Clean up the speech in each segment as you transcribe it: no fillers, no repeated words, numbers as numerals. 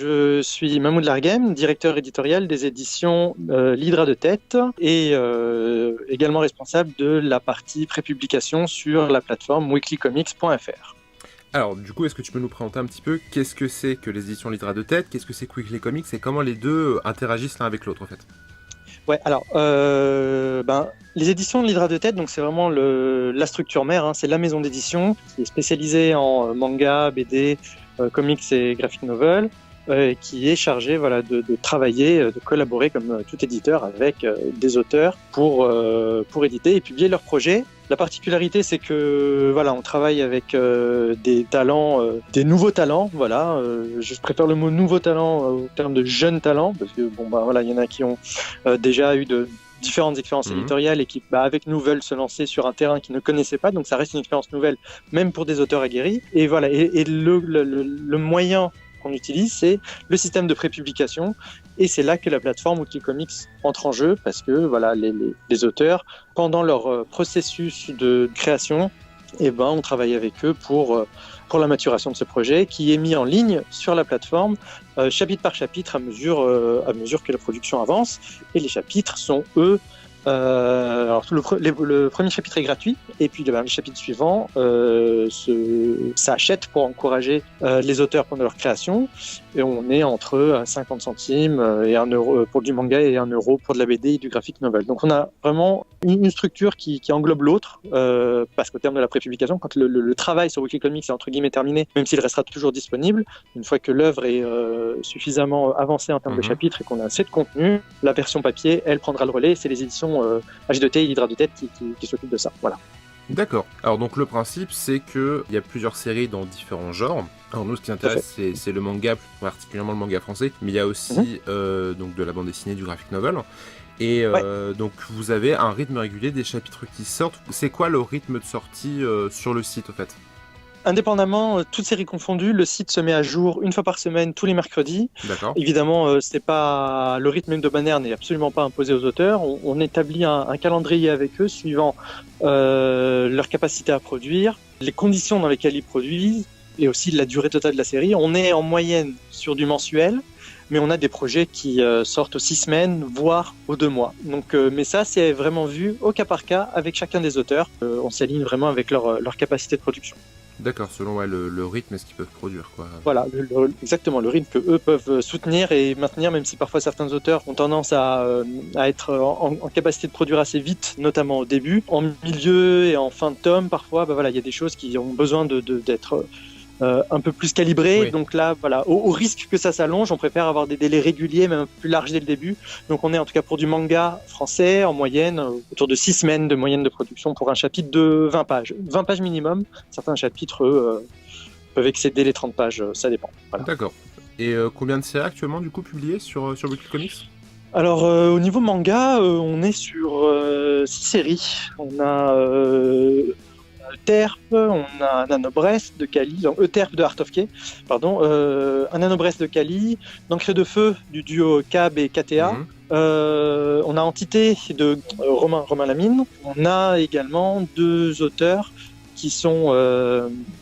Je suis Mahmoud Larguem, directeur éditorial des éditions L'Hydra de Tête et également responsable de la partie prépublication sur la plateforme weeklycomics.fr. Alors, du coup, est-ce que tu peux nous présenter un petit peu qu'est-ce que c'est que les éditions L'Hydra de Tête, qu'est-ce que c'est que Weekly Comics et comment les deux interagissent l'un avec l'autre en fait? Ouais, alors, les éditions de l'Hydra de Tête, donc c'est vraiment la structure mère, hein, c'est la maison d'édition qui est spécialisée en manga, BD, comics et graphic novel, qui est chargée de travailler, de collaborer comme tout éditeur avec des auteurs pour éditer et publier leurs projets. La particularité, c'est que on travaille avec des talents, des nouveaux talents. Je préfère le mot nouveau talent au terme de jeunes talents parce que il y en a qui ont déjà eu de différentes expériences éditoriales et qui, avec nous, veulent se lancer sur un terrain qu'ils ne connaissaient pas. Donc, ça reste une expérience nouvelle, même pour des auteurs aguerris. Et voilà. Et le moyen qu'on utilise, c'est le système de prépublication. Et c'est là que la plateforme Weekly Comics entre en jeu parce que les auteurs, pendant leur processus de création, on travaille avec eux pour la maturation de ce projet qui est mis en ligne sur la plateforme chapitre par chapitre à mesure que la production avance. Et les chapitres sont, eux, le premier chapitre est gratuit et puis les chapitres suivants s'achètent pour encourager les auteurs pendant leur création et on est entre 50 centimes et 1 euro pour du manga et 1 euro pour de la BD et du graphic novel. Donc on a vraiment une structure qui englobe l'autre parce qu'au terme de la prépublication, quand le travail sur Weekly Comics est entre guillemets terminé, même s'il restera toujours disponible, une fois que l'œuvre est suffisamment avancée en termes de chapitres et qu'on a assez de contenu, la version papier, elle prendra le relais. C'est les éditions H2T et l'Hydra de Tête qui s'occupent de ça. Voilà. D'accord. Alors donc le principe, c'est qu'il y a plusieurs séries dans différents genres. Alors nous, ce qui intéresse, c'est le manga, plus particulièrement le manga français, mais il y a aussi donc de la bande dessinée, du graphic novel. Et donc vous avez un rythme régulier des chapitres qui sortent. C'est quoi le rythme de sortie sur le site, au fait ? Indépendamment, toutes séries confondues, le site se met à jour une fois par semaine, tous les mercredis. D'accord. Évidemment, c'est pas le rythme hebdomadaire n'est absolument pas imposé aux auteurs. On établit un calendrier avec eux suivant leur capacité à produire, les conditions dans lesquelles ils produisent et aussi la durée totale de la série. On est en moyenne sur du mensuel, mais on a des projets qui sortent aux 6 semaines, voire aux 2 mois. Donc, mais ça, c'est vraiment vu au cas par cas avec chacun des auteurs. On s'aligne vraiment avec leur capacité de production. D'accord, selon le rythme et ce qu'ils peuvent produire, quoi. Voilà, exactement, le rythme que eux peuvent soutenir et maintenir, même si parfois certains auteurs ont tendance à être en capacité de produire assez vite, notamment au début. En milieu et en fin de tome, parfois, il y a des choses qui ont besoin d'être un peu plus calibrées. Oui. Donc là, au risque que ça s'allonge, on préfère avoir des délais réguliers, même plus larges dès le début. Donc on est en tout cas pour du manga français, en moyenne, autour de 6 semaines de moyenne de production pour un chapitre de 20 pages. 20 pages minimum. Certains chapitres peuvent excéder les 30 pages, ça dépend. Voilà. D'accord. Et combien de séries actuellement, du coup, publiées sur Weekly Comics ? Alors, au niveau manga, on est sur 6 séries. On a Euterpe, on a Nanobrest de Kali, donc Euterpe de Art of Key, pardon, un Nanobrest de Kali, d'Encre de Feu du duo Cab et KTA. On a Entité de Romain Lamine. On a également 2 auteurs qui sont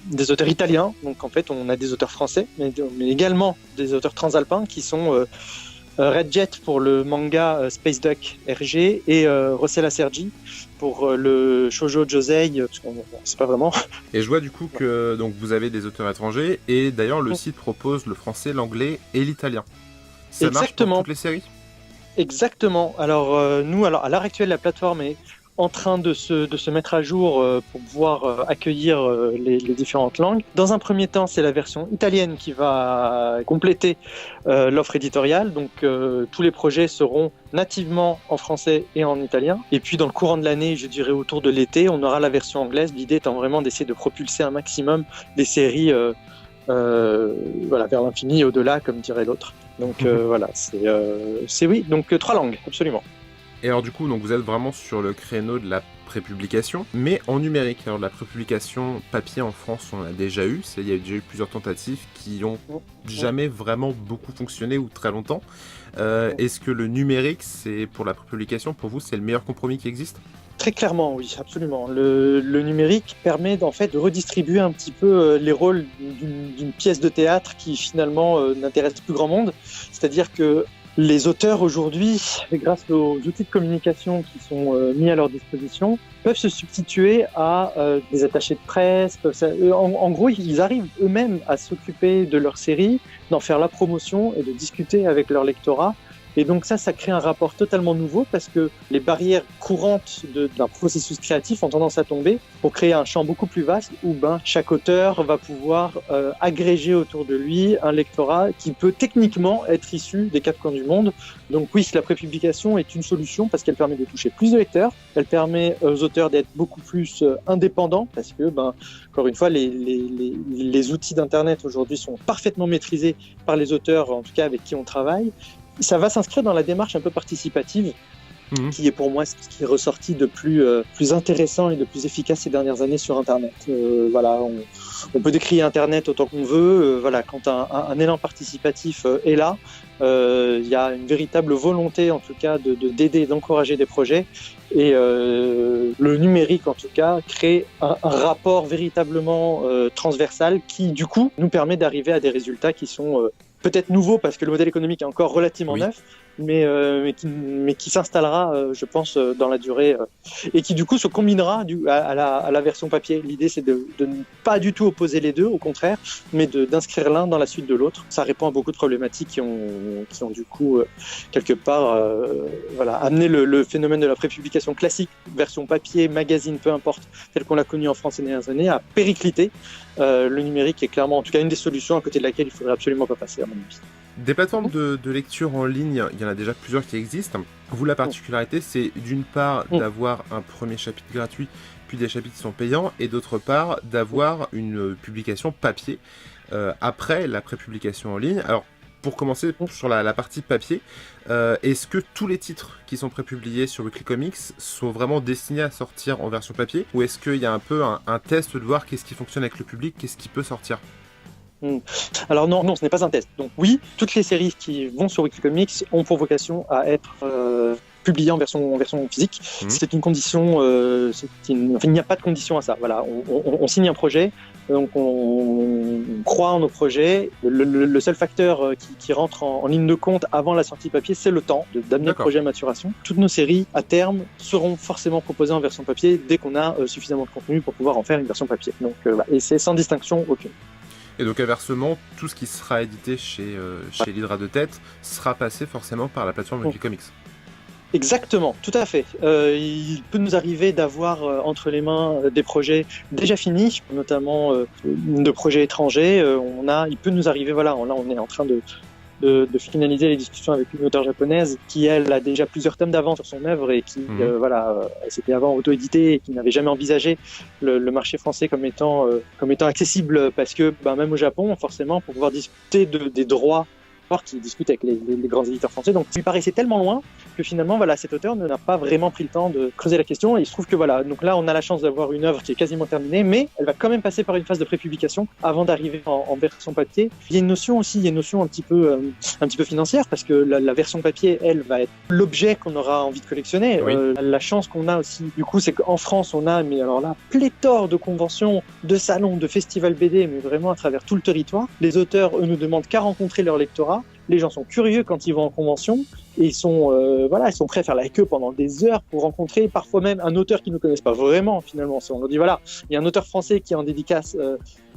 des auteurs italiens. Donc en fait, on a des auteurs français, mais également des auteurs transalpins qui sont Red Jet pour le manga Space Duck RG et Rossella Sergi pour le shoujo Josei, parce qu'on ne sait pas vraiment. Et je vois du coup que donc, vous avez des auteurs étrangers, et d'ailleurs le site propose le français, l'anglais et l'italien. Ça marche pour toutes les séries ? Exactement. Alors nous, à l'heure actuelle, la plateforme est en train de se mettre à jour pour pouvoir accueillir les différentes langues. Dans un premier temps, c'est la version italienne qui va compléter l'offre éditoriale. Donc tous les projets seront nativement en français et en italien. Et puis dans le courant de l'année, je dirais autour de l'été, on aura la version anglaise. L'idée étant vraiment d'essayer de propulser un maximum des séries vers l'infini et au-delà, comme dirait l'autre. Donc c'est oui, donc 3 langues, absolument. Et alors du coup, donc vous êtes vraiment sur le créneau de la prépublication, mais en numérique. Alors la prépublication papier en France, on l'a déjà eu. Il y a déjà eu plusieurs tentatives qui n'ont jamais vraiment beaucoup fonctionné ou très longtemps. Est-ce que le numérique, c'est pour la prépublication, pour vous, c'est le meilleur compromis qui existe ? Très clairement, oui, absolument. Le numérique permet en fait de redistribuer un petit peu les rôles d'une pièce de théâtre qui finalement n'intéresse plus grand monde. C'est-à-dire que les auteurs aujourd'hui, grâce aux outils de communication qui sont mis à leur disposition, peuvent se substituer à des attachés de presse. En gros, ils arrivent eux-mêmes à s'occuper de leur série, d'en faire la promotion et de discuter avec leur lectorat. Et donc ça crée un rapport totalement nouveau parce que les barrières courantes d'un processus créatif ont tendance à tomber pour créer un champ beaucoup plus vaste où chaque auteur va pouvoir agréger autour de lui un lectorat qui peut techniquement être issu des quatre coins du monde. Donc oui, la prépublication est une solution parce qu'elle permet de toucher plus de lecteurs, elle permet aux auteurs d'être beaucoup plus indépendants parce que, encore une fois, les outils d'Internet aujourd'hui sont parfaitement maîtrisés par les auteurs, en tout cas avec qui on travaille. Ça va s'inscrire dans la démarche un peu participative, qui est pour moi ce qui est ressorti de plus intéressant et de plus efficace ces dernières années sur Internet. On peut décrire Internet autant qu'on veut. Quand un élan participatif est là, il y a une véritable volonté, en tout cas, d'aider, d'encourager des projets. Et le numérique, en tout cas, crée un rapport véritablement transversal qui, du coup, nous permet d'arriver à des résultats qui sont peut-être nouveau parce que le modèle économique est encore relativement neuf, mais qui s'installera, je pense, dans la durée et qui du coup se combinera à la version papier. L'idée, c'est de ne pas du tout opposer les deux, au contraire, mais d'inscrire l'un dans la suite de l'autre. Ça répond à beaucoup de problématiques qui ont du coup quelque part amené le phénomène de la prépublication classique, version papier, magazine, peu importe, tel qu'on l'a connu en France ces dernières années, à péricliter. Le numérique est clairement, en tout cas, une des solutions à côté de laquelle il ne faudrait absolument pas passer, à mon avis. Des plateformes de lecture en ligne, il y en a déjà plusieurs qui existent. Vous, la particularité, c'est d'une part d'avoir un premier chapitre gratuit, puis des chapitres qui sont payants, et d'autre part d'avoir une publication papier après la prépublication en ligne. Alors, pour commencer sur la partie papier, est-ce que tous les titres qui sont prépubliés sur Weekly Comics sont vraiment destinés à sortir en version papier, ou est-ce qu'il y a un peu un test de voir qu'est-ce qui fonctionne avec le public, qu'est-ce qui peut sortir ? Alors non, ce n'est pas un test. Donc oui, toutes les séries qui vont sur Weekly Comics ont pour vocation à être publiées en version physique. C'est une condition, il n'y a pas de condition à ça. Voilà, on signe un projet, donc on croit en nos projets. Le seul facteur qui rentre en ligne de compte avant la sortie papier, c'est le temps d'amener le projet à maturation. Toutes nos séries, à terme, seront forcément proposées en version papier dès qu'on a suffisamment de contenu pour pouvoir en faire une version papier. Donc, et c'est sans distinction aucune. Et donc inversement, tout ce qui sera édité chez l'Hydra de Tête sera passé forcément par la plateforme Weekly Comics. Exactement, tout à fait. Il peut nous arriver d'avoir entre les mains des projets déjà finis, notamment de projets étrangers. Il peut nous arriver, là on est en train de finaliser les discussions avec une auteure japonaise qui, elle, a déjà plusieurs tomes d'avance sur son œuvre et qui, s'était avant auto-éditée et qui n'avait jamais envisagé le marché français comme étant accessible parce que, même au Japon, forcément, pour pouvoir discuter des droits qui discute avec les grands éditeurs français. Donc, ça lui paraissait tellement loin que finalement, cet auteur n'a pas vraiment pris le temps de creuser la question. Et il se trouve que donc là, on a la chance d'avoir une œuvre qui est quasiment terminée, mais elle va quand même passer par une phase de prépublication avant d'arriver en version papier. Il y a une notion un petit peu financière parce que la version papier, elle, va être l'objet qu'on aura envie de collectionner. Oui. La chance qu'on a aussi, du coup, c'est qu'en France, on a, mais alors là, pléthore de conventions, de salons, de festivals BD, mais vraiment à travers tout le territoire. Les auteurs, eux, ne demandent qu'à rencontrer leur lectorat. Les gens sont curieux quand ils vont en convention et ils sont prêts à faire la queue pendant des heures pour rencontrer parfois même un auteur qu'ils ne connaissent pas vraiment finalement. On leur dit il y a un auteur français qui est en dédicace,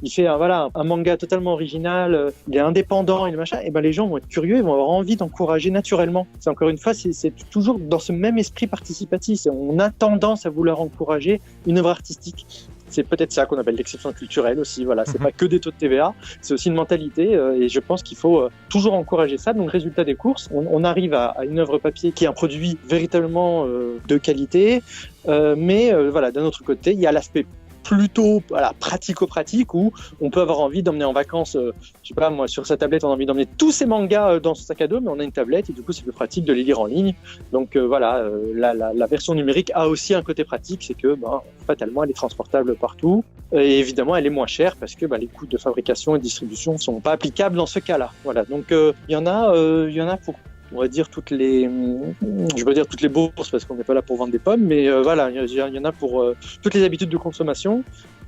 il fait un manga totalement original, il est indépendant et le machin, et les gens vont être curieux, ils vont avoir envie d'encourager naturellement. C'est encore une fois, c'est toujours dans ce même esprit participatif. On a tendance à vouloir encourager une œuvre artistique. C'est peut-être ça qu'on appelle l'exception culturelle aussi. C'est pas que des taux de TVA, c'est aussi une mentalité et je pense qu'il faut toujours encourager ça. Donc, résultat des courses, on arrive à une œuvre papier qui est un produit véritablement de qualité, mais d'un autre côté, il y a l'aspect plutôt pratico-pratique où on peut avoir envie d'emmener en vacances, sur sa tablette, on a envie d'emmener tous ces mangas dans son sac à dos, mais on a une tablette et du coup c'est plus pratique de les lire en ligne. Donc la version numérique a aussi un côté pratique, c'est que fatalement elle est transportable partout et évidemment elle est moins chère parce que les coûts de fabrication et de distribution sont pas applicables dans ce cas-là. Donc il y en a pour on va dire je veux pas dire toutes les bourses parce qu'on n'est pas là pour vendre des pommes, mais voilà, il y en a pour toutes les habitudes de consommation.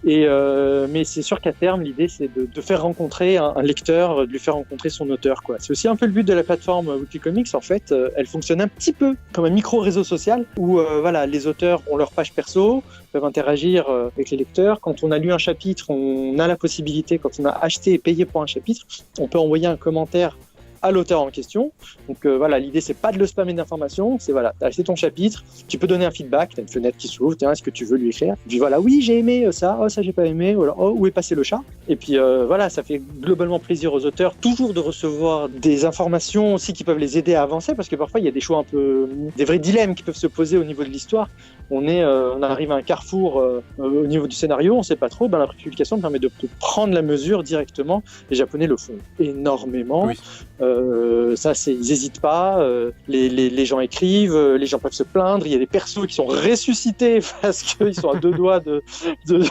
Mais c'est sûr qu'à terme, l'idée, c'est de faire rencontrer un lecteur, de lui faire rencontrer son auteur, quoi. C'est aussi un peu le but de la plateforme Wikicomics. En fait, elle fonctionne un petit peu comme un micro-réseau social où voilà, les auteurs ont leur page perso, peuvent interagir avec les lecteurs. Quand on a lu un chapitre, on a la possibilité, quand on a acheté et payé pour un chapitre, on peut envoyer un commentaire à l'auteur en question. Donc voilà, l'idée c'est pas de le spammer d'informations, c'est voilà, t'as acheté ton chapitre, tu peux donner un feedback, t'as une fenêtre qui s'ouvre, tiens, est-ce que tu veux lui écrire? Puis voilà, oui j'ai aimé ça, oh ça j'ai pas aimé, ou alors oh où est passé le chat? Et puis voilà, ça fait globalement plaisir aux auteurs toujours de recevoir des informations aussi qui peuvent les aider à avancer, parce que parfois il y a des choix un peu, des vrais dilemmes qui peuvent se poser au niveau de l'histoire. On arrive à un carrefour au niveau du scénario, on sait pas trop, la prépublication permet de prendre la mesure directement. Les Japonais le font énormément. Oui. Ils n'hésitent pas, les gens écrivent, les gens peuvent se plaindre, il y a des persos qui sont ressuscités parce qu'ils sont à deux doigts de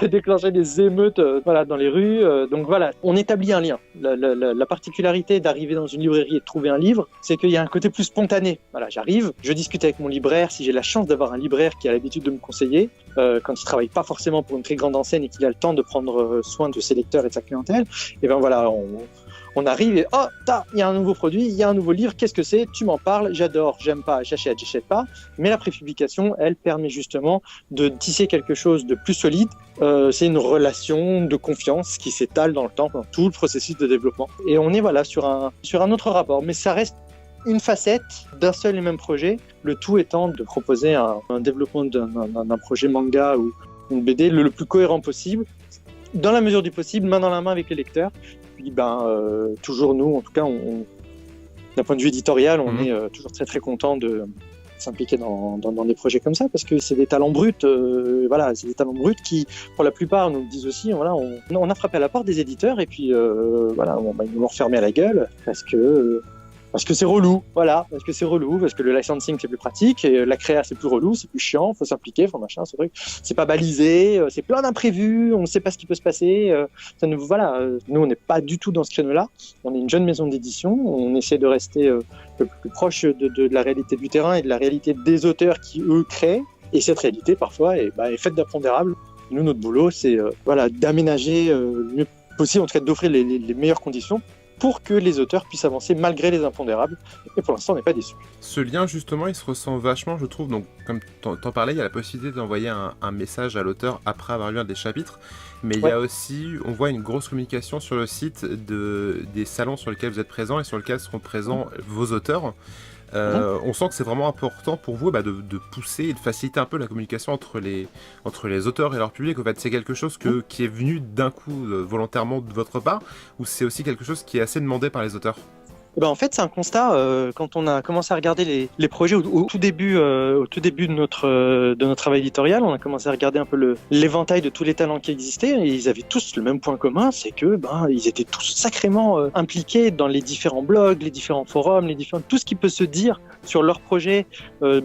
déclencher des émeutes dans les rues. Donc voilà, on établit un lien. La particularité d'arriver dans une librairie et de trouver un livre, c'est qu'il y a un côté plus spontané. Voilà, j'arrive, je discute avec mon libraire, si j'ai la chance d'avoir un libraire qui a l'habitude de me conseiller, quand il travaille pas forcément pour une très grande enseigne et qu'il a le temps de prendre soin de ses lecteurs et de sa clientèle, et ben voilà, on arrive et il y a un nouveau produit, il y a un nouveau livre, qu'est-ce que c'est? Tu m'en parles, j'adore, j'aime pas, j'achète pas. Mais la prépublication, elle permet justement de tisser quelque chose de plus solide. C'est une relation de confiance qui s'étale dans le temps, dans tout le processus de développement. Et on est voilà sur un autre rapport, mais ça reste une facette d'un seul et même projet, le tout étant de proposer un développement d'un projet manga ou une BD le plus cohérent possible, dans la mesure du possible, main dans la main avec les lecteurs. Puis toujours nous, en tout cas, d'un point de vue éditorial, on est toujours très très content de s'impliquer dans des projets comme ça, parce que c'est des talents bruts, c'est des talents bruts qui, pour la plupart, nous le disent aussi, voilà, on a frappé à la porte des éditeurs et puis ils nous l'ont refermé à la gueule parce que c'est relou, parce que le licensing c'est plus pratique, et la créa c'est plus relou, c'est plus chiant, faut s'impliquer, faut machin, ce truc, c'est pas balisé, c'est plein d'imprévus, on ne sait pas ce qui peut se passer, nous on n'est pas du tout dans ce créneau-là, on est une jeune maison d'édition, on essaie de rester le plus proche de la réalité du terrain et de la réalité des auteurs qui eux créent, et cette réalité parfois est faite d'impondérables. Nous, notre boulot c'est d'aménager le mieux possible, en tout cas d'offrir les meilleures conditions pour que les auteurs puissent avancer malgré les impondérables. Et pour l'instant, on n'est pas déçus. Ce lien, justement, il se ressent vachement, je trouve. Donc, comme t'en parlais, il y a la possibilité d'envoyer un message à l'auteur après avoir lu un des chapitres. Mais il y a aussi, on voit une grosse communication sur le site des salons sur lesquels vous êtes présents et sur lesquels seront présents vos auteurs. On sent que c'est vraiment important pour vous de pousser et de faciliter un peu la communication entre les auteurs et leur public. En fait, c'est quelque chose qui est venu d'un coup volontairement de votre part, ou c'est aussi quelque chose qui est assez demandé par les auteurs? En fait, c'est un constat. Quand on a commencé à regarder les projets au tout début de notre travail éditorial, on a commencé à regarder un peu l'éventail de tous les talents qui existaient, et ils avaient tous le même point commun, c'est que ils étaient tous sacrément impliqués dans les différents blogs, les différents forums, tout ce qui peut se dire sur leur projet.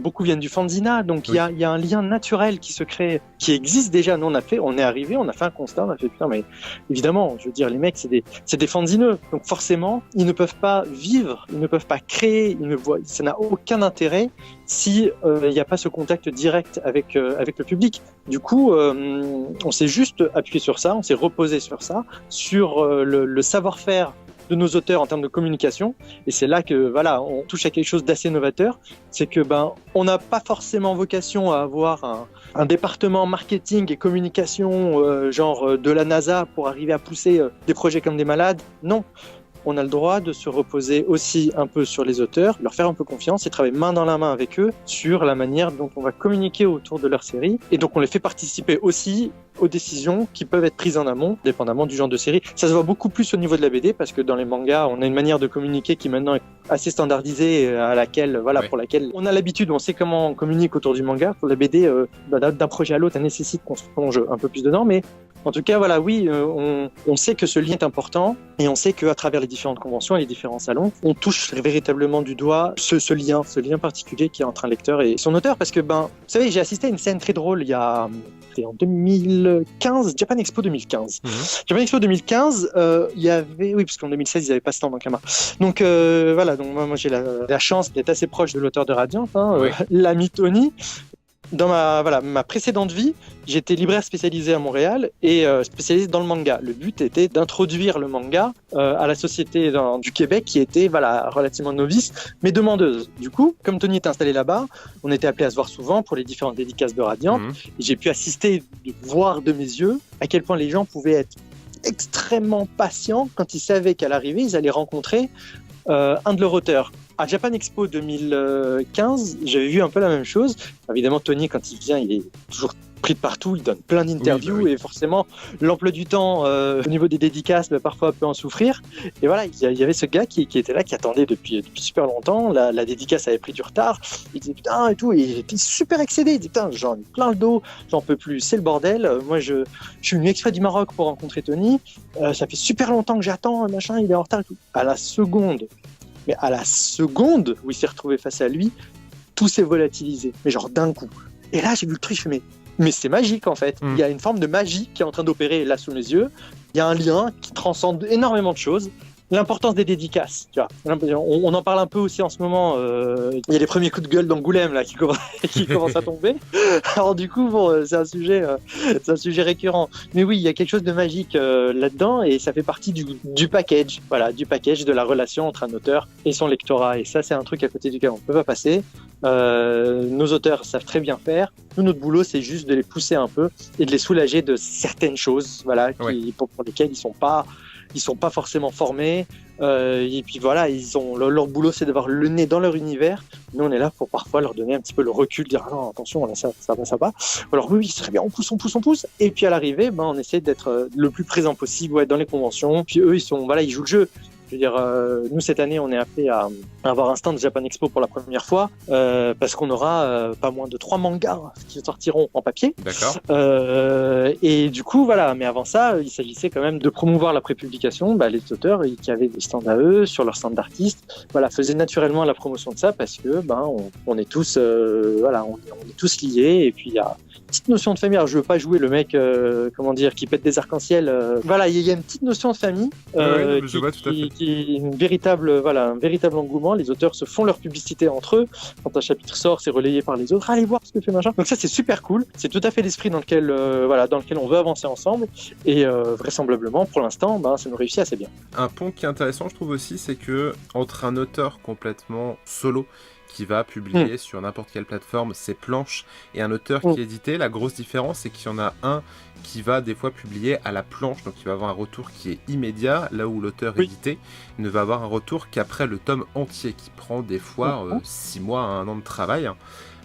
Beaucoup viennent du fanzina, donc il y a un lien naturel qui se crée, qui existe déjà. Nous, on est arrivé, on a fait un constat, on a fait putain, mais évidemment, je veux dire, les mecs, c'est des fanzineux, donc forcément, ils ne peuvent pas vivre, ils ne peuvent pas créer, ça n'a aucun intérêt si il n'y a pas ce contact direct avec le public. Du coup, on s'est juste appuyé sur ça, on s'est reposé sur ça, sur le savoir-faire de nos auteurs en termes de communication, et c'est là que on touche à quelque chose d'assez novateur, c'est que on n'a pas forcément vocation à avoir un département marketing et communication genre de la NASA pour arriver à pousser des projets comme des malades. Non. On a le droit de se reposer aussi un peu sur les auteurs, leur faire un peu confiance et travailler main dans la main avec eux sur la manière dont on va communiquer autour de leur série. Et donc on les fait participer aussi aux décisions qui peuvent être prises en amont, dépendamment du genre de série. Ça se voit beaucoup plus au niveau de la BD, parce que dans les mangas, on a une manière de communiquer qui maintenant est assez standardisée, pour laquelle on a l'habitude, on sait comment on communique autour du manga. Pour la BD, d'un projet à l'autre, ça nécessite qu'on se plonge un peu plus dedans, mais En tout cas, voilà, oui, on sait que ce lien est important et on sait qu'à travers les différentes conventions et les différents salons, on touche véritablement du doigt ce lien particulier qui est entre un lecteur et son auteur. Parce que, vous savez, j'ai assisté à une scène très drôle c'était en 2015, Japan Expo 2015. Japan Expo 2015, il y avait, oui, parce qu'en 2016, ils n'avaient pas ce stand en Kama. Donc, voilà, donc moi j'ai la chance d'être assez proche de l'auteur de Radiant, l'ami Tony. Dans ma précédente vie, j'étais libraire spécialisé à Montréal et spécialisé dans le manga. Le but était d'introduire le manga à la société du Québec qui était relativement novice, mais demandeuse. Du coup, comme Tony était installé là-bas, on était appelé à se voir souvent pour les différentes dédicaces de Radiant. Et j'ai pu voir de mes yeux à quel point les gens pouvaient être extrêmement patients quand ils savaient qu'à l'arrivée, ils allaient rencontrer un de leurs auteurs. À Japan Expo 2015, j'avais vu un peu la même chose. Évidemment, Tony, quand il vient, il est toujours pris de partout, il donne plein d'interviews et forcément, l'emploi du temps au niveau des dédicaces, parfois peut en souffrir. Et voilà, il y avait ce gars qui était là, qui attendait depuis super longtemps. La dédicace avait pris du retard. Il disait putain et tout, et il était super excédé. Il disait putain, j'en ai plein le dos, j'en peux plus, c'est le bordel. Moi, je suis venu exprès du Maroc pour rencontrer Tony. Ça fait super longtemps que j'attends, machin, il est en retard et tout. À la seconde où il s'est retrouvé face à lui, tout s'est volatilisé, mais genre d'un coup. Et là, j'ai vu le truc, je fais mais c'est magique en fait. Il y a une forme de magie qui est en train d'opérer là sous mes yeux. Il y a un lien qui transcende énormément de choses. L'importance des dédicaces, tu vois. On en parle un peu aussi en ce moment. Il y a les premiers coups de gueule d'Angoulême là qui commencent à tomber. Alors du coup, c'est un sujet récurrent. Mais oui, il y a quelque chose de magique là-dedans et ça fait partie du package, du package de la relation entre un auteur et son lectorat. Et ça, c'est un truc à côté duquel on peut pas passer. Nos auteurs savent très bien faire. Nous, notre boulot, c'est juste de les pousser un peu et de les soulager de certaines choses, pour lesquelles ils sont pas forcément formés, et puis voilà, leur boulot, c'est d'avoir le nez dans leur univers. Nous, on est là pour parfois leur donner un petit peu le recul, dire non, attention, là, ça va. Alors oui, c'est très bien, on pousse. Et puis à l'arrivée, on essaie d'être le plus présent possible, dans les conventions. Puis eux, ils jouent le jeu. Je veux dire, nous, cette année, on est appelé à avoir un stand de Japan Expo pour la première fois, parce qu'on aura pas moins de 3 mangas qui sortiront en papier. D'accord. Et du coup, voilà. Mais avant ça, il s'agissait quand même de promouvoir la prépublication. Les auteurs qui avaient des stands à eux, sur leur stand d'artistes, faisaient naturellement la promotion de ça parce que, on est tous, on est tous liés. Et puis, il y a une petite notion de famille. Alors, je veux pas jouer le mec, qui pète des arcs-en-ciel. Il y a une petite notion de famille. Je vois tout à fait. Qui est un véritable engouement. Les auteurs se font leur publicité entre eux. Quand un chapitre sort, c'est relayé par les autres. Allez voir ce que fait machin. Donc ça, c'est super cool. C'est tout à fait l'esprit dans lequel on veut avancer ensemble. Et vraisemblablement, pour l'instant, ça nous réussit assez bien. Un point qui est intéressant, je trouve aussi, c'est que entre un auteur complètement solo qui va publier sur n'importe quelle plateforme ses planches et un auteur qui est édité, la grosse différence, c'est qu'il y en a un qui va des fois publier à la planche, donc il va avoir un retour qui est immédiat, là où l'auteur édité ne va avoir un retour qu'après le tome entier, qui prend des fois 6 mois à 1 an de travail.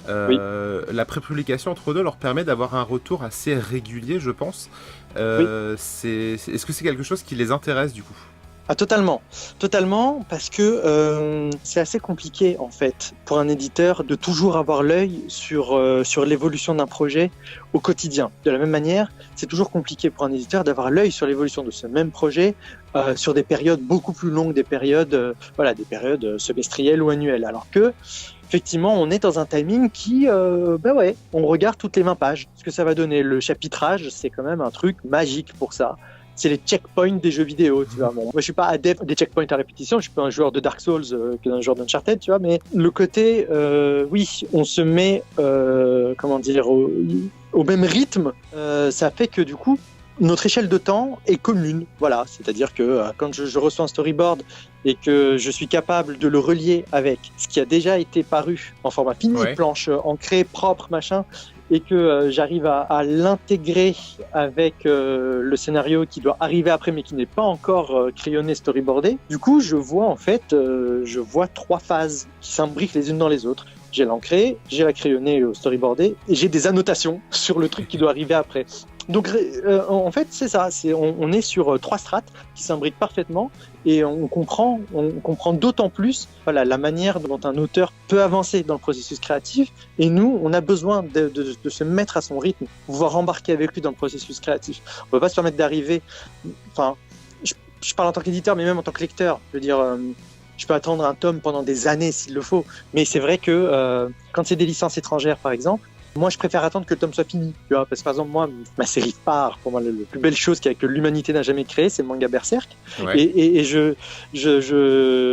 La prépublication entre deux leur permet d'avoir un retour assez régulier, je pense. Est-ce que c'est quelque chose qui les intéresse du coup ? Ah, totalement, parce que c'est assez compliqué en fait pour un éditeur de toujours avoir l'œil sur l'évolution d'un projet au quotidien. De la même manière, c'est toujours compliqué pour un éditeur d'avoir l'œil sur l'évolution de ce même projet sur des périodes beaucoup plus longues, des périodes semestrielles ou annuelles. Alors que effectivement, on est dans un timing qui, on regarde toutes les 20 pages. Ce que ça va donner, le chapitrage, c'est quand même un truc magique pour ça. C'est les checkpoints des jeux vidéo, tu vois. Bon, moi, je suis pas adepte des checkpoints à répétition, je suis pas un joueur de Dark Souls qu'un joueur d'Uncharted, tu vois, mais le côté, on se met, au même rythme, ça fait que du coup, notre échelle de temps est commune, voilà. C'est-à-dire que quand je reçois un storyboard et que je suis capable de le relier avec ce qui a déjà été paru en format fini, planche ancrée, propre, machin, et que j'arrive à l'intégrer avec le scénario qui doit arriver après mais qui n'est pas encore crayonné, storyboardé. Du coup, je vois 3 phases qui s'imbriquent les unes dans les autres. J'ai l'ancré, j'ai la crayonnée, le storyboardé, et j'ai des annotations sur le truc qui doit arriver après. Donc en fait c'est ça, on est sur 3 strates qui s'imbriquent parfaitement et on comprend d'autant plus la manière dont un auteur peut avancer dans le processus créatif, et nous on a besoin de se mettre à son rythme, pouvoir embarquer avec lui dans le processus créatif. On peut pas se permettre d'arriver, je parle en tant qu'éditeur mais même en tant que lecteur, je veux dire je peux attendre un tome pendant des années s'il le faut, mais c'est vrai que quand c'est des licences étrangères par exemple, moi, je préfère attendre que le tome soit fini, tu vois, parce que par exemple, moi, ma série phare, pour moi, la plus belle chose que l'humanité n'a jamais créée, c'est le manga Berserk. Ouais. Et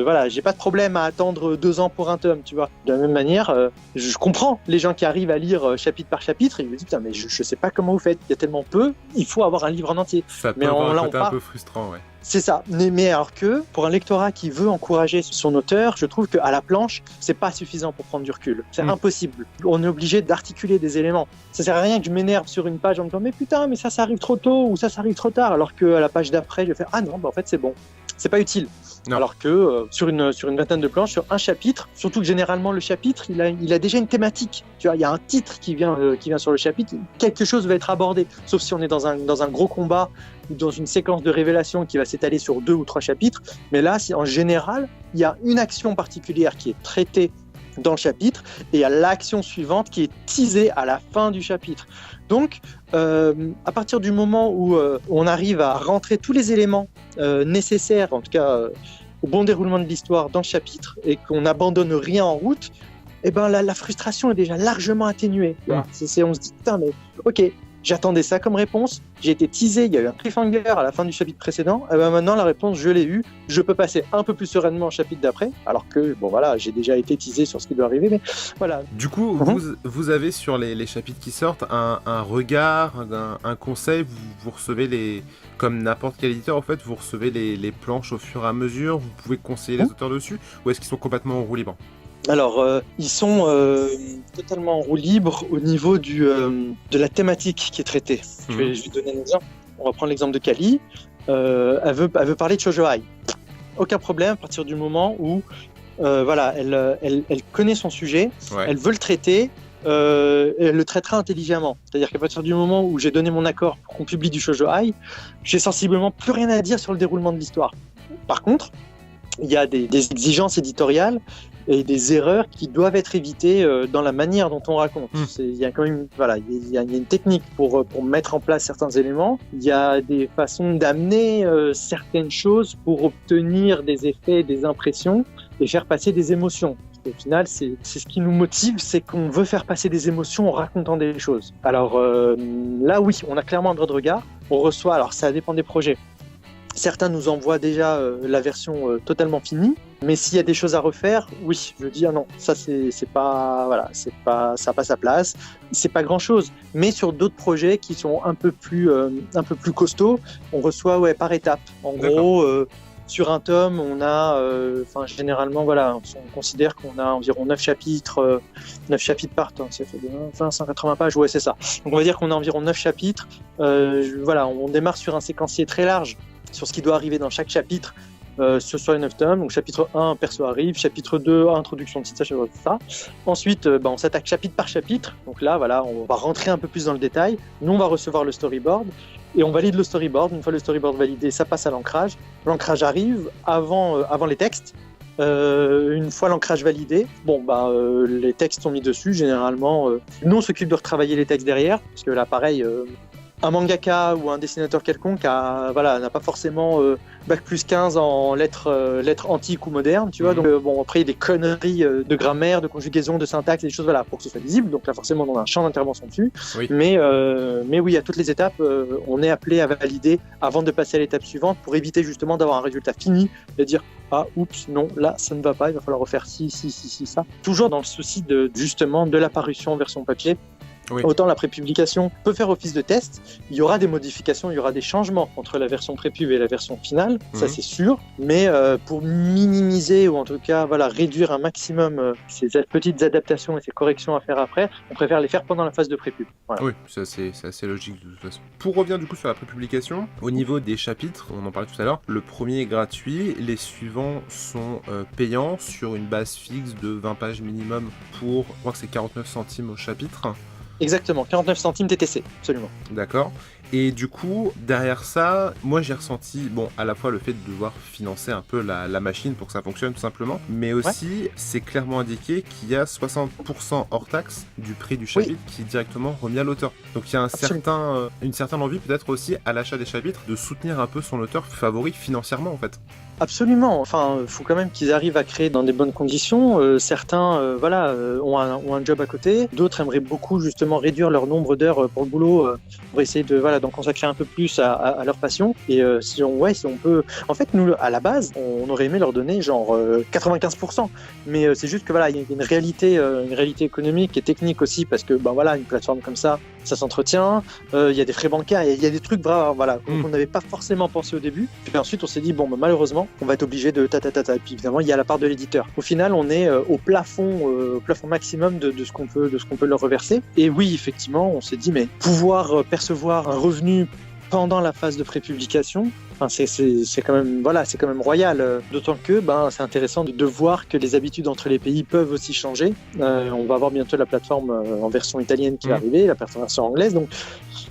voilà, j'ai pas de problème à attendre 2 ans pour un tome, tu vois. De la même manière, je comprends les gens qui arrivent à lire chapitre par chapitre, et ils me disent, putain, mais je sais pas comment vous faites, il y a tellement peu, il faut avoir un livre en entier. Ça peut avoir un côté un peu frustrant, ouais. C'est ça, mais alors que pour un lectorat qui veut encourager son auteur, je trouve qu'à la planche, c'est pas suffisant pour prendre du recul. C'est impossible. On est obligé d'articuler des éléments. Ça sert à rien que je m'énerve sur une page en me disant mais putain, mais ça arrive trop tôt ou ça arrive trop tard, alors qu'à la page d'après, je vais faire ah non, en fait c'est bon. C'est pas utile. Non. Alors que sur une vingtaine de planches, sur un chapitre, surtout que généralement le chapitre, il a déjà une thématique. Tu vois, il y a un titre qui vient sur le chapitre, quelque chose va être abordé. Sauf si on est dans un gros combat ou dans une séquence de révélation qui va s'étaler sur 2 ou 3 chapitres. Mais là, en général, il y a une action particulière qui est traitée dans le chapitre et il y a l'action suivante qui est teasée à la fin du chapitre. Donc, à partir du moment où on arrive à rentrer tous les éléments nécessaires, en tout cas au bon déroulement de l'histoire dans le chapitre, et qu'on n'abandonne rien en route, eh ben la frustration est déjà largement atténuée. On se dit, putain, mais ok, j'attendais ça comme réponse, j'ai été teasé, il y a eu un cliffhanger à la fin du chapitre précédent, et ben maintenant la réponse, je l'ai eue, je peux passer un peu plus sereinement au chapitre d'après, alors que, bon voilà, j'ai déjà été teasé sur ce qui doit arriver, mais voilà. Du coup, vous avez sur les chapitres qui sortent un regard, un conseil, vous recevez comme n'importe quel éditeur en fait, vous recevez les planches au fur et à mesure, vous pouvez conseiller les auteurs dessus, ou est-ce qu'ils sont complètement en roue libre ? Alors, ils sont totalement en roue libre au niveau de la thématique qui est traitée. Je vais donner un exemple. On va prendre l'exemple de Kali. Elle veut parler de Shoujo Ai. Aucun problème à partir du moment où elle connaît son sujet, elle veut le traiter, elle le traitera intelligemment. C'est-à-dire qu'à partir du moment où j'ai donné mon accord pour qu'on publie du Shoujo Ai, j'ai sensiblement plus rien à dire sur le déroulement de l'histoire. Par contre, il y a des exigences éditoriales et des erreurs qui doivent être évitées dans la manière dont on raconte. Il y a quand même, il y a une technique pour mettre en place certains éléments. Il y a des façons d'amener certaines choses pour obtenir des effets, des impressions et faire passer des émotions. Au final, c'est ce qui nous motive, c'est qu'on veut faire passer des émotions en racontant des choses. Alors là, oui, on a clairement un droit de regard. On reçoit, alors ça dépend des projets. Certains nous envoient déjà la version totalement finie, mais s'il y a des choses à refaire, oui, je dis ah non, ça c'est pas ça a pas sa place, c'est pas grand chose. Mais sur d'autres projets qui sont un peu plus costauds, on reçoit par étapes. En gros, sur un tome, on a, généralement on considère qu'on a environ 9 chapitres par tome. Ça fait 180 pages, ouais c'est ça. Donc on va dire qu'on a environ 9 chapitres. On démarre sur un séquencier très large sur ce qui doit arriver dans chaque chapitre sur les 9 tomes. Donc chapitre 1, perso arrive, chapitre 2, introduction de site, ça. Ensuite, on s'attaque chapitre par chapitre. Donc là, on va rentrer un peu plus dans le détail. Nous, on va recevoir le storyboard et on valide le storyboard. Une fois le storyboard validé, ça passe à l'ancrage. L'ancrage arrive avant les textes. Une fois l'ancrage validé, les textes sont mis dessus. Généralement, nous, on s'occupe de retravailler les textes derrière, parce que là, pareil, un mangaka ou un dessinateur quelconque n'a pas forcément bac plus 15 en lettres antiques ou modernes, tu vois. Donc après il y a des conneries de grammaire, de conjugaison, de syntaxe, des choses pour que ce soit lisible. Donc là forcément on a un champ d'intervention dessus. Oui. Mais oui, à toutes les étapes, on est appelé à valider avant de passer à l'étape suivante pour éviter justement d'avoir un résultat fini et dire ah oups non là ça ne va pas, il va falloir refaire ci ça. Toujours dans le souci de la parution en version papier. Oui. Autant la prépublication peut faire office de test, il y aura des modifications, il y aura des changements entre la version prépub et la version finale, ça c'est sûr, mais pour minimiser ou en tout cas réduire un maximum ces petites adaptations et ces corrections à faire après, on préfère les faire pendant la phase de prépub. Voilà. Oui, c'est assez logique de toute façon. Pour revenir du coup sur la prépublication, au niveau des chapitres, on en parlait tout à l'heure, le premier est gratuit, les suivants sont payants sur une base fixe de 20 pages minimum pour, je crois que c'est 49 centimes au chapitre. Exactement, 49 centimes TTC, absolument. D'accord. Et du coup, derrière ça, moi j'ai ressenti, à la fois le fait de devoir financer un peu la machine pour que ça fonctionne tout simplement, mais aussi c'est clairement indiqué qu'il y a 60% hors taxe du prix du chapitre qui est directement remis à l'auteur. Donc il y a une certaine envie peut-être aussi à l'achat des chapitres de soutenir un peu son auteur favori financièrement en fait. Absolument. Enfin, faut quand même qu'ils arrivent à créer dans des bonnes conditions. Certains, ont un job à côté. D'autres aimeraient beaucoup justement réduire leur nombre d'heures pour le boulot, pour essayer d'en consacrer un peu plus à leur passion. Et si on peut, en fait, nous à la base, on aurait aimé leur donner genre 95%. Mais c'est juste que il y a une réalité économique et technique aussi parce que une plateforme comme ça s'entretient. Il y a des frais bancaires, il y a des trucs qu'on n'avait pas forcément pensé au début. Puis ensuite, on s'est dit malheureusement, on va être obligé de Et puis évidemment, il y a la part de l'éditeur. Au final, on est au plafond maximum de ce qu'on peut leur reverser. Et oui, effectivement, on s'est dit mais pouvoir percevoir un revenu pendant la phase de prépublication, c'est quand même royal. D'autant que c'est intéressant de voir que les habitudes entre les pays peuvent aussi changer. On va avoir bientôt la plateforme en version italienne qui va arriver, la version anglaise. Donc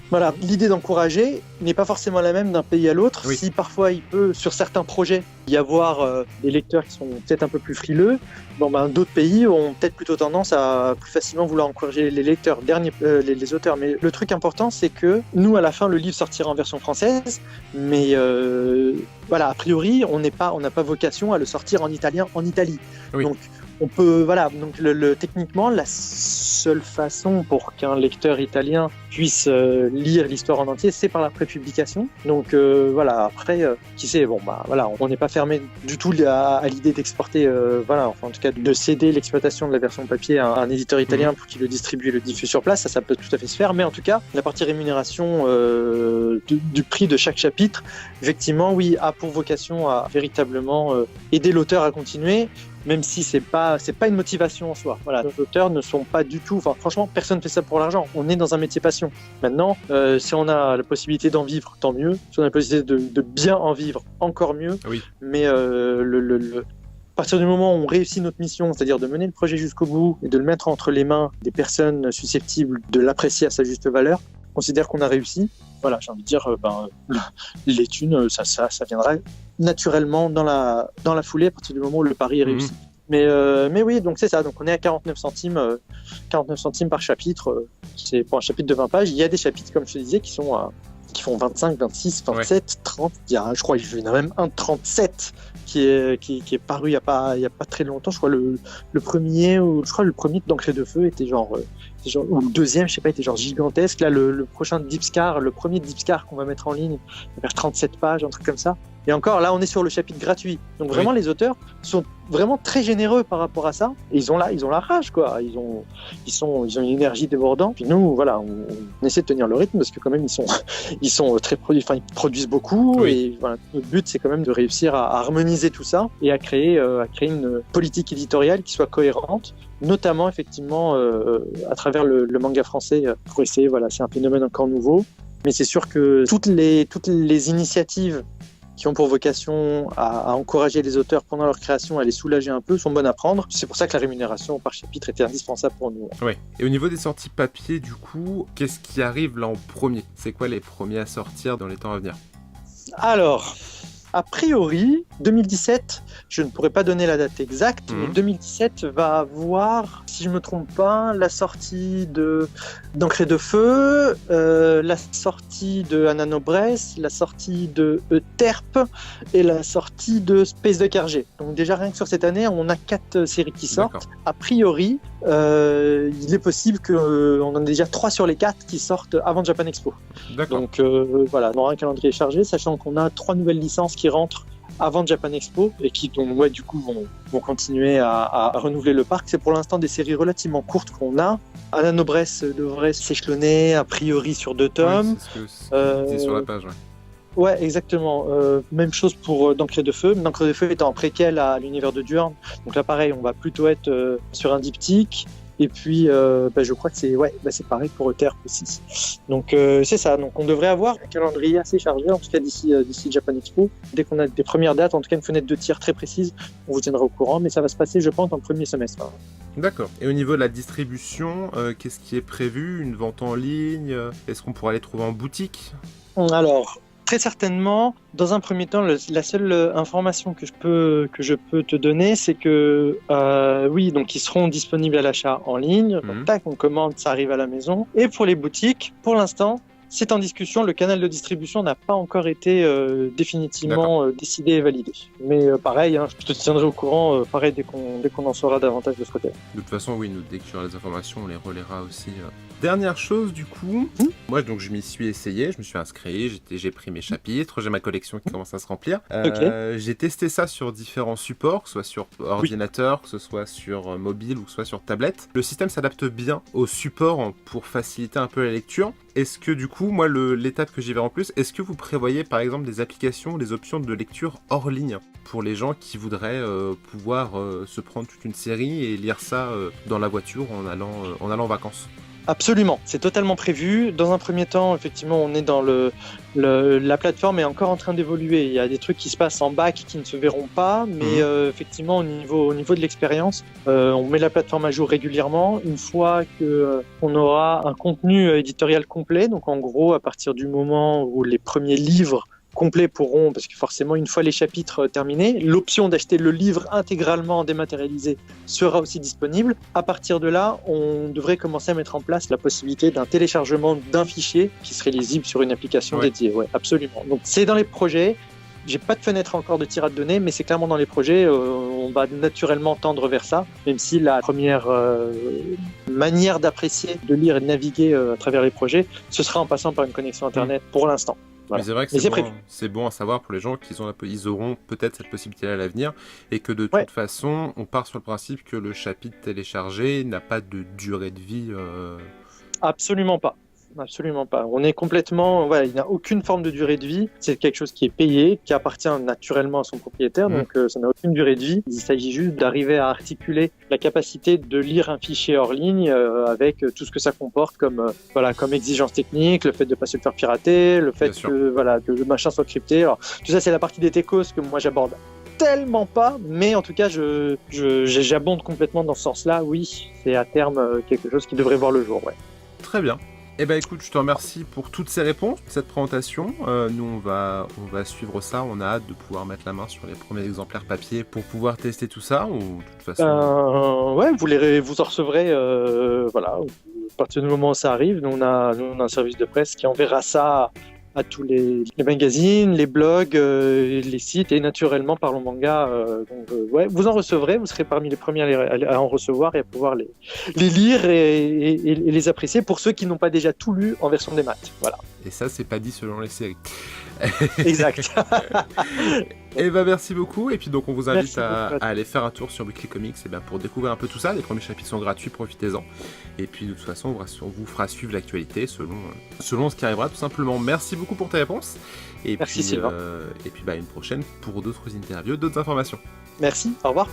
voilà, l'idée d'encourager n'est pas forcément la même d'un pays à l'autre. Oui. Si parfois il peut, sur certains projets, y avoir des lecteurs qui sont peut-être un peu plus frileux, d'autres pays ont peut-être plutôt tendance à plus facilement vouloir encourager les lecteurs, les auteurs. Mais le truc important, c'est que nous, à la fin, le livre sortira en version française, mais a priori, on n'a pas vocation à le sortir en italien en Italie. Oui. Donc, on peut, techniquement, la seule façon pour qu'un lecteur italien puisse lire l'histoire en entier, c'est par la prépublication. Donc après, qui sait, on n'est pas fermé du tout à l'idée d'exporter, en tout cas de céder l'exploitation de la version papier à un éditeur italien pour qu'il le distribue et le diffuse sur place, ça peut tout à fait se faire. Mais en tout cas, la partie rémunération du prix de chaque chapitre, effectivement, a pour vocation à véritablement aider l'auteur à continuer. Même si c'est pas une motivation en soi. Voilà, nos auteurs ne sont pas du tout. Franchement, personne ne fait ça pour l'argent. On est dans un métier passion. Maintenant, si on a la possibilité d'en vivre, tant mieux. Si on a la possibilité de bien en vivre, encore mieux. Oui. Mais à partir du moment où on réussit notre mission, c'est-à-dire de mener le projet jusqu'au bout et de le mettre entre les mains des personnes susceptibles de l'apprécier à sa juste valeur, on considère qu'on a réussi. Voilà, j'ai envie de dire, les thunes, ça viendra naturellement dans la foulée à partir du moment où le pari est réussi. Mais oui, donc c'est ça. Donc on est à 49 centimes par chapitre. C'est pour un chapitre de 20 pages. Il y a des chapitres, comme je te disais, qui font 25, 26, 27, 30. Je crois qu'il y en a même un de 37 qui est paru il y a pas très longtemps. Je crois le premier d'Encre de Feu était ou le deuxième, je sais pas, était gigantesque. Là, le prochain Deepscar, le premier Deepscar qu'on va mettre en ligne, il va faire 37 pages, un truc comme ça. Et encore, là, on est sur le chapitre gratuit. Donc vraiment, les auteurs sont vraiment très généreux par rapport à ça. Et ils ont la rage, quoi. Ils ont une énergie débordante. Puis nous, on essaie de tenir le rythme parce que quand même, ils sont très ils produisent beaucoup. Oui. Et notre but, c'est quand même de réussir à harmoniser tout ça et à créer une politique éditoriale qui soit cohérente, notamment effectivement à travers le manga français pour essayer. C'est un phénomène encore nouveau. Mais c'est sûr que toutes les initiatives qui ont pour vocation à encourager les auteurs pendant leur création, à les soulager un peu, sont bonnes à prendre. C'est pour ça que la rémunération par chapitre était indispensable pour nous. Oui. Et au niveau des sorties papier, du coup, qu'est-ce qui arrive là en premier ? C'est quoi les premiers à sortir dans les temps à venir ? Alors, a priori, 2017, je ne pourrais pas donner la date exacte, mais 2017 va avoir, si je ne me trompe pas, la sortie d'Encre de Feu, la sortie de Ananobresse, la sortie de Euterpe et la sortie de Space de Cargé. Donc déjà, rien que sur cette année, on a 4 séries qui sortent. D'accord. A priori, il est possible qu'on en ait déjà 3 sur les 4 qui sortent avant Japan Expo. D'accord. Donc on aura un calendrier chargé, sachant qu'on a 3 nouvelles licences qui rentrent avant Japan Expo et qui du coup vont continuer à renouveler le parc. C'est pour l'instant des séries relativement courtes qu'on a. Ananobresse devrait s'échelonner a priori sur 2 tomes. Oui, c'est ce que c'était sur la page. Ouais, exactement. Même chose pour d'Encre de Feu. D'Encre de Feu étant en préquel à l'univers de Durn. Donc là, pareil, on va plutôt être sur un diptyque. Et puis, je crois que c'est pareil pour Euterpe aussi. Donc, c'est ça. Donc, on devrait avoir un calendrier assez chargé, en tout cas d'ici Japan Expo. Dès qu'on a des premières dates, en tout cas une fenêtre de tir très précise, on vous tiendra au courant. Mais ça va se passer, je pense, dans le premier semestre. D'accord. Et au niveau de la distribution, qu'est-ce qui est prévu? Une vente en ligne? Est-ce qu'on pourra les trouver en boutique? Alors, très certainement, dans un premier temps, la seule information que je peux te donner, c'est que oui, donc ils seront disponibles à l'achat en ligne. Donc, tac, on commande, ça arrive à la maison. Et pour les boutiques, pour l'instant, c'est en discussion. Le canal de distribution n'a pas encore été définitivement décidé et validé. Mais pareil, hein, je te tiendrai au courant, pareil, dès qu'on en saura davantage de ce côté. De toute façon, oui, nous, dès qu'il y aura les informations, on les relaiera aussi. Dernière chose, du coup, moi, donc, je m'y suis essayé, je me suis inscrit, j'ai pris mes chapitres, j'ai ma collection qui commence à se remplir. J'ai testé ça sur différents supports, que ce soit sur ordinateur, que ce soit sur mobile ou que ce soit sur tablette. Le système s'adapte bien au support pour faciliter un peu la lecture. Est-ce que du coup, moi, l'étape que j'y vais en plus, est-ce que vous prévoyez par exemple des applications, des options de lecture hors ligne pour les gens qui voudraient pouvoir se prendre toute une série et lire ça dans la voiture en allant en vacances? Absolument, c'est totalement prévu. Dans un premier temps, effectivement, on est dans la plateforme est encore en train d'évoluer. Il y a des trucs qui se passent en back qui ne se verront pas, mais effectivement, au niveau de l'expérience, on met la plateforme à jour régulièrement. Une fois qu'on aura un contenu éditorial complet, donc en gros, à partir du moment où les premiers livres complets pourront, parce que forcément, une fois les chapitres terminés, l'option d'acheter le livre intégralement dématérialisé sera aussi disponible. À partir de là, on devrait commencer à mettre en place la possibilité d'un téléchargement d'un fichier qui serait lisible sur une application dédiée. Ouais, absolument. Donc, c'est dans les projets. J'ai pas de fenêtre encore de tirade de données, mais c'est clairement dans les projets. On va naturellement tendre vers ça, même si la première manière d'apprécier, de lire et de naviguer à travers les projets, ce sera en passant par une connexion Internet pour l'instant. Voilà. Mais c'est vrai que c'est bon à savoir pour les gens ils auront peut-être cette possibilité à l'avenir et que de toute façon, on part sur le principe que le chapitre téléchargé n'a pas de durée de vie. Absolument pas. Absolument pas. On est complètement, il n'y a aucune forme de durée de vie. C'est quelque chose qui est payé, qui appartient naturellement à son propriétaire, donc ça n'a aucune durée de vie. Il s'agit juste d'arriver à articuler la capacité de lire un fichier hors ligne avec tout ce que ça comporte comme exigence technique, le fait de pas se le faire pirater, le fait que le machin soit crypté. Alors, tout ça, c'est la partie des techos que moi j'aborde tellement pas, mais en tout cas, j'abonde complètement dans ce sens-là. Oui, c'est à terme quelque chose qui devrait voir le jour. Ouais. Très bien. Eh ben écoute, je te remercie pour toutes ces réponses, cette présentation. Nous, on va suivre ça. On a hâte de pouvoir mettre la main sur les premiers exemplaires papier pour pouvoir tester tout ça. Ou de toute façon. Vous en recevrez. À partir du moment où ça arrive, nous on a un service de presse qui enverra ça à tous les magazines, les blogs, les sites et naturellement Parlons Manga. Vous en recevrez, vous serez parmi les premiers à en recevoir et à pouvoir les lire et les apprécier pour ceux qui n'ont pas déjà tout lu en version démat. Voilà. Et ça, c'est pas dit selon les séries. Exact. Et merci beaucoup. Et puis donc on vous invite à aller faire un tour sur Weekly Comics pour découvrir un peu tout ça. Les premiers chapitres sont gratuits, profitez-en. Et puis de toute façon, on vous fera suivre l'actualité selon ce qui arrivera tout simplement. Merci beaucoup pour tes réponses. Et merci Sylvain. Et puis une prochaine pour d'autres interviews, d'autres informations. Merci, au revoir.